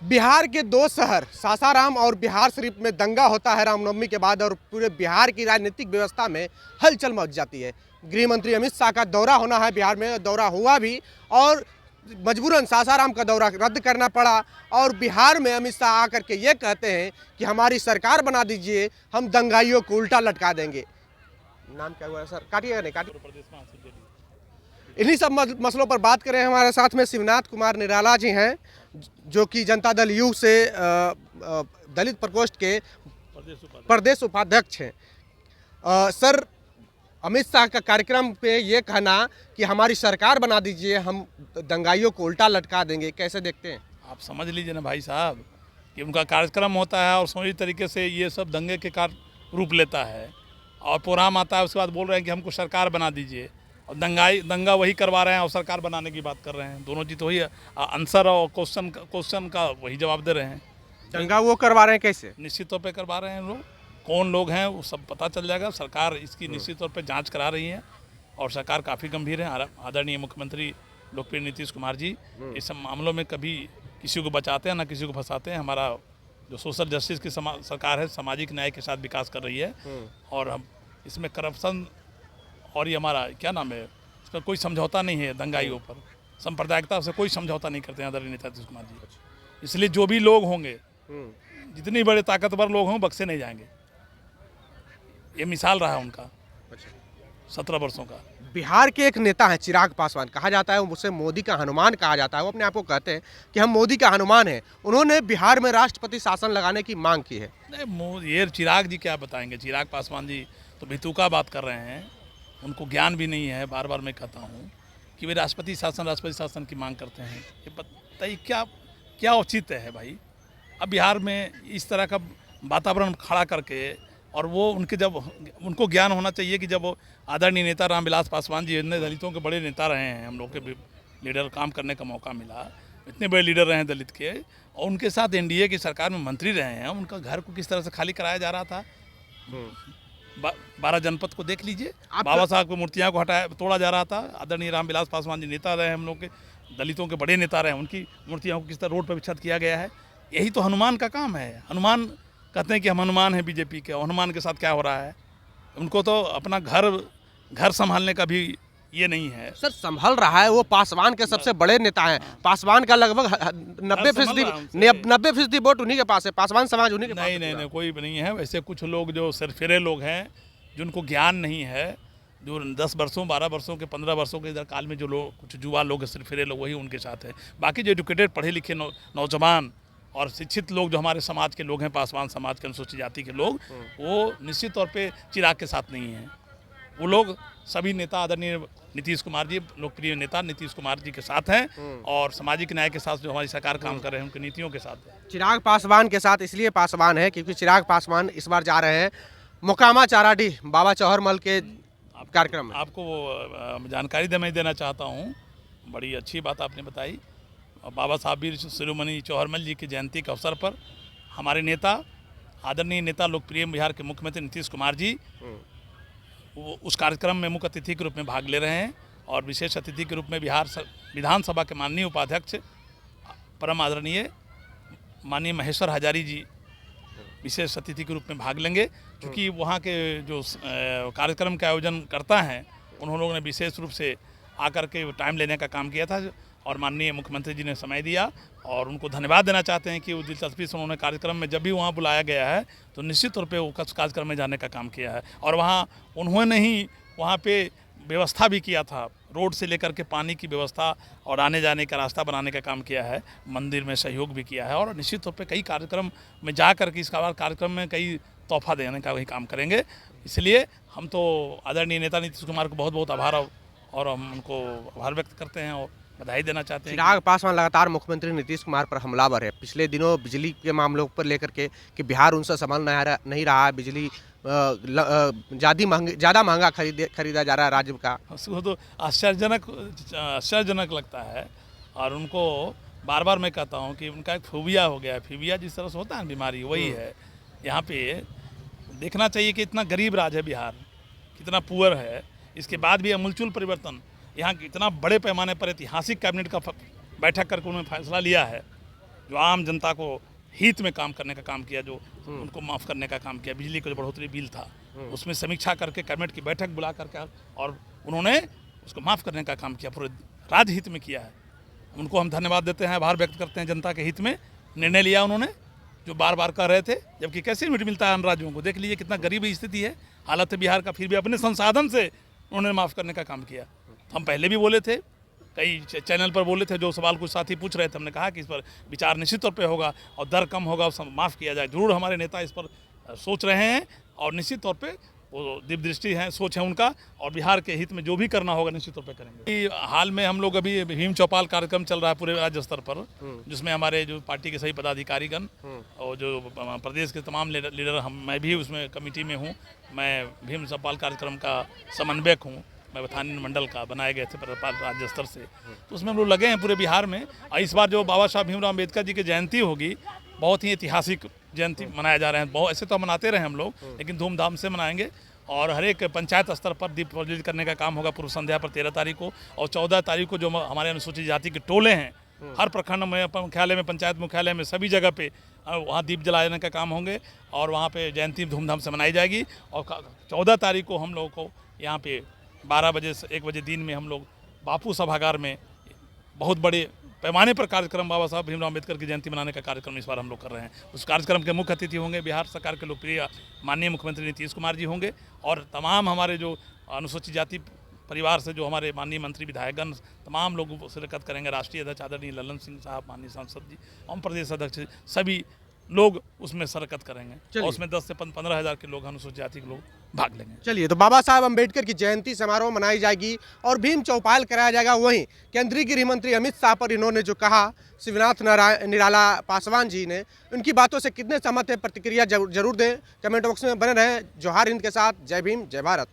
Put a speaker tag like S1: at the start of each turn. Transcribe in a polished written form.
S1: बिहार के दो शहर सासाराम और बिहार शरीफ में दंगा होता है रामनवमी के बाद और पूरे बिहार की राजनीतिक व्यवस्था में हलचल मच जाती है। गृह मंत्री अमित शाह का दौरा होना है बिहार में, दौरा हुआ भी और मजबूरन सासाराम का दौरा रद्द करना पड़ा और बिहार में अमित शाह आकर के ये कहते हैं कि हमारी सरकार बना दीजिए, हम दंगाइयों को उल्टा लटका देंगे। नाम क्या हुआ है सर? काटिएगा नहीं काटिए। इन्हीं सब मसलों पर बात करें। हमारे साथ में शिवनाथ कुमार निराला जी हैं जो कि जनता दल यू से दलित प्रकोष्ठ के प्रदेश उपाध्यक्ष हैं। सर, अमित शाह का कार्यक्रम पे ये कहना कि हमारी सरकार बना दीजिए, हम दंगाइयों को उल्टा लटका देंगे, कैसे देखते हैं?
S2: आप समझ लीजिए ना भाई साहब कि उनका कार्यक्रम होता है और सोची तरीके से ये सब दंगे के रूप लेता है और प्रोग्राम आता है, उसके बाद बोल रहे हैं कि हमको सरकार बना दीजिए और दंगा वही करवा रहे हैं और सरकार बनाने की बात कर रहे हैं। दोनों चीज़ तो वही आंसर और क्वेश्चन का वही जवाब दे रहे हैं।
S1: दंगा वो करवा रहे हैं कैसे?
S2: निश्चित तौर पे करवा रहे हैं लोग, कौन लोग हैं वो सब पता चल जाएगा। सरकार इसकी निश्चित तौर पे जांच करा रही है और सरकार काफ़ी गंभीर है। आदरणीय मुख्यमंत्री लोकप्रिय नीतीश कुमार जी इस सब मामलों में कभी किसी को बचाते हैं ना किसी को फंसाते हैं। हमारा जो सोशल जस्टिस की सरकार है, सामाजिक न्याय के साथ विकास कर रही है और हम इसमें करप्शन और ये हमारा क्या नाम है, इसका कोई समझौता नहीं है। दंगाइयों पर सांप्रदायिकता से कोई समझौता नहीं करते हैं आदरणीय नेता नीतीश कुमार जी। इसलिए जो भी लोग होंगे, जितनी बड़े ताकतवर लोग हों, बक्से नहीं जाएंगे। ये मिसाल रहा उनका 17 वर्षों का।
S1: बिहार के एक नेता हैं चिराग पासवान, कहा जाता है उसे मोदी का हनुमान कहा जाता है। वो अपने आप को कहते हैं कि हम मोदी का हनुमान हैं। उन्होंने बिहार में राष्ट्रपति शासन लगाने की मांग की है।
S2: नहीं, ये चिराग जी क्या बताएंगे? चिराग पासवान जी तो बेतुका बात कर रहे हैं, उनको ज्ञान भी नहीं है। बार बार मैं कहता हूँ कि वे राष्ट्रपति शासन की मांग करते हैं। ये बताइए क्या औचित्य है भाई? अब बिहार में इस तरह का वातावरण खड़ा करके और वो उनको ज्ञान होना चाहिए कि जब आदरणीय नेता रामविलास पासवान जी इतने दलितों के बड़े नेता रहे हैं, हम लोग के भी लीडर काम करने का मौका मिला, इतने बड़े लीडर रहे हैं दलित के और उनके साथ एनडीए की सरकार में मंत्री रहे हैं। उनका घर को किस तरह से खाली कराया जा रहा था। 12 जनपद को देख लीजिए, बाबा साहब की मूर्तियाँ को तोड़ा जा रहा था। आदरणीय रामविलास पासवान जी नेता रहे, हम लोग के दलितों के बड़े नेता रहे, उनकी मूर्तियों को किस तरह रोड पर विच्छेद किया गया है। यही तो हनुमान का काम है। हनुमान कहते हैं कि हम हनुमान हैं बीजेपी के, और हनुमान के साथ क्या हो रहा है? उनको तो अपना घर संभालने का भी ये नहीं है।
S1: सर, संभल रहा है, वो पासवान के सबसे बड़े नेता हैं। पासवान का लगभग 90% वोट उन्हीं के पास है। पासवान समाज उन्हीं के पास है।
S2: नहीं, कोई भी नहीं है। वैसे कुछ लोग जो सरफिरे लोग हैं, जिनको ज्ञान नहीं है, जो 10 वर्षों 12 वर्षों के 15 वर्षों के इधर काल में जो लोग, कुछ युवा लोग सरफिरे लोग, वही उनके साथ है। बाकी जो एजुकेटेड पढ़े लिखे नौजवान और शिक्षित लोग जो हमारे समाज के लोग हैं, पासवान समाज के अनुसूचित जाति के लोग, वो निश्चित तौर पे चिराग के साथ नहीं हैं। वो लोग सभी नेता आदरणीय नीतीश कुमार जी, लोकप्रिय नेता नीतीश कुमार जी के साथ हैं और सामाजिक न्याय के साथ जो हमारी सरकार काम कर रहे हैं, उनकी नीतियों के साथ है।
S1: चिराग पासवान के साथ इसलिए पासवान है क्योंकि चिराग पासवान इस बार जा रहे हैं मोकामा चाराडीह बाबा चौहरमल के कार्यक्रम में।
S2: आपको जानकारी देना चाहता हूँ, बड़ी अच्छी बात आपने बताई। बाबा साहब वीर शिरोमणि चौहरमल जी की जयंती के अवसर पर हमारे नेता, आदरणीय नेता, लोकप्रिय बिहार के मुख्यमंत्री नीतीश कुमार जी वो उस कार्यक्रम में मुख्य अतिथि के रूप में भाग ले रहे हैं और विशेष अतिथि के रूप में बिहार विधानसभा के माननीय उपाध्यक्ष परम आदरणीय माननीय महेश्वर हजारी जी विशेष अतिथि के रूप में भाग लेंगे। क्योंकि वहाँ के जो कार्यक्रम के आयोजन करता हैं, उन लोगों ने विशेष रूप से आकर के टाइम लेने का काम किया था और माननीय मुख्यमंत्री जी ने समय दिया और उनको धन्यवाद देना चाहते हैं कि वो दिलचस्पी से उन्होंने कार्यक्रम में जब भी वहाँ बुलाया गया है तो निश्चित तौर पे वो कार्यक्रम में जाने का काम किया है। और वहाँ उन्होंने ही वहाँ पे व्यवस्था भी किया था, रोड से लेकर के पानी की व्यवस्था और आने जाने का रास्ता बनाने का काम किया है, मंदिर में सहयोग भी किया है और निश्चित तौर पे कई कार्यक्रम में जा कर के इसका बाद कार्यक्रम में कई तोहफा देने का वही काम करेंगे। इसलिए हम तो आदरणीय नेता नीतीश कुमार को बहुत बहुत आभार और हम उनको आभार व्यक्त करते हैं और बधाई देना चाहते हैं।
S1: चिराग पासवान लगातार मुख्यमंत्री नीतीश कुमार पर हमलावर है। पिछले दिनों बिजली के मामलों पर लेकर के कि बिहार उनसे संभल नहीं रहा है, बिजली ज़्यादा महंगा खरीदा जा रहा है राज्य का।
S2: उसको तो आश्चर्यजनक लगता है और उनको बार बार मैं कहता हूँ कि उनका एक फोबिया हो गया है। फोबिया जिस तरह से होता है बीमारी, वही है। यहाँ पे देखना चाहिए कि इतना गरीब राज्य है बिहार, कितना पुअर है, इसके बाद भी अमूलचूल परिवर्तन। यहाँ इतना बड़े पैमाने पर ऐतिहासिक कैबिनेट का बैठक करके उन्होंने फैसला लिया है जो आम जनता को हित में काम करने का काम किया, जो उनको माफ़ करने का काम किया। बिजली का जो बढ़ोतरी बिल था उसमें समीक्षा करके कैबिनेट की बैठक बुला करके और उन्होंने उसको माफ़ करने का काम किया, पूरे राज्य हित में किया है। उनको हम धन्यवाद देते हैं, आभार व्यक्त करते हैं। जनता के हित में निर्णय लिया उन्होंने, जो बार बार कह रहे थे, जबकि कैसे मिलता है अन्य राज्यों को। देख लीजिए कितना गरीबी स्थिति है, हालत है बिहार का, फिर भी अपने संसाधन से उन्होंने माफ़ करने का काम किया। हम पहले भी बोले थे, कई चैनल पर बोले थे, जो सवाल कुछ साथी पूछ रहे थे, हमने कहा कि इस पर विचार निश्चित तौर पे होगा और दर कम होगा, माफ़ किया जाए। जरूर हमारे नेता इस पर सोच रहे हैं और निश्चित तौर पे वो दिव्य दृष्टि है, सोच है उनका, और बिहार के हित में जो भी करना होगा निश्चित तौर पे करेंगे। हाल में हम लोग अभी भीम चौपाल कार्यक्रम चल रहा है पूरे राज्य स्तर पर, जिसमें हमारे जो पार्टी के सभी पदाधिकारीगण और जो प्रदेश के तमाम लीडर, मैं भी उसमें कमेटी में हूँ। मैं भीम चौपाल कार्यक्रम का समन्वयक हूँ, मैं बथानी मंडल का, बनाए गए थे राज्य स्तर से, तो उसमें हम लोग लगे हैं पूरे बिहार में। और इस बार जो बाबा साहब भीमराव अम्बेडकर जी की जयंती होगी, बहुत ही ऐतिहासिक जयंती मनाया जा रहे हैं। बहुत ऐसे तो मनाते रहे हम लोग, लेकिन धूमधाम से मनाएंगे। और हर एक पंचायत स्तर पर दीप प्रज्वलित करने का काम होगा पूर्व संध्या पर 13 तारीख को, और 14 तारीख को जो हमारे अनुसूचित जाति के टोले हैं, हर प्रखंड में, मुख्यालय में, पंचायत मुख्यालय में, सभी जगह पे वहाँ दीप जलाने का काम होंगे और वहाँ पे जयंती धूमधाम से मनाई जाएगी। और 14 तारीख को हम लोगों को यहाँ पे 12 बजे से 1 बजे दिन में हम लोग बापू सभागार में बहुत बड़े पैमाने पर कार्यक्रम, बाबा साहब भीमराव अम्बेडकर की जयंती मनाने का कार्यक्रम इस बार हम लोग कर रहे हैं। उस कार्यक्रम के मुख्य अतिथि होंगे बिहार सरकार के लोकप्रिय माननीय मुख्यमंत्री नीतीश कुमार जी होंगे, और तमाम हमारे जो अनुसूचित जाति परिवार से जो हमारे माननीय मंत्री विधायकगण, तमाम लोग शिरकत करेंगे। राष्ट्रीय अध्यक्ष आदरणीय ललन सिंह साहब, माननीय सांसद जी, और प्रदेश अध्यक्ष, सभी लोग उसमें शिरकत करेंगे और उसमें 10 से 15 हज़ार के लोग, अनुसूचित जाति के लोग भाग लेंगे।
S1: चलिए, तो बाबा साहब अम्बेडकर की जयंती समारोह मनाई जाएगी और भीम चौपाल कराया जाएगा। वहीं केंद्रीय गृह मंत्री अमित शाह पर इन्होंने जो कहा, शिवनाथ निराला पासवान जी ने, उनकी बातों से कितने सहमत है, प्रतिक्रिया जरूर दें। कमेंट बॉक्स में बने रहें। जोहार हिंद के साथ, जय भीम, जय भारत।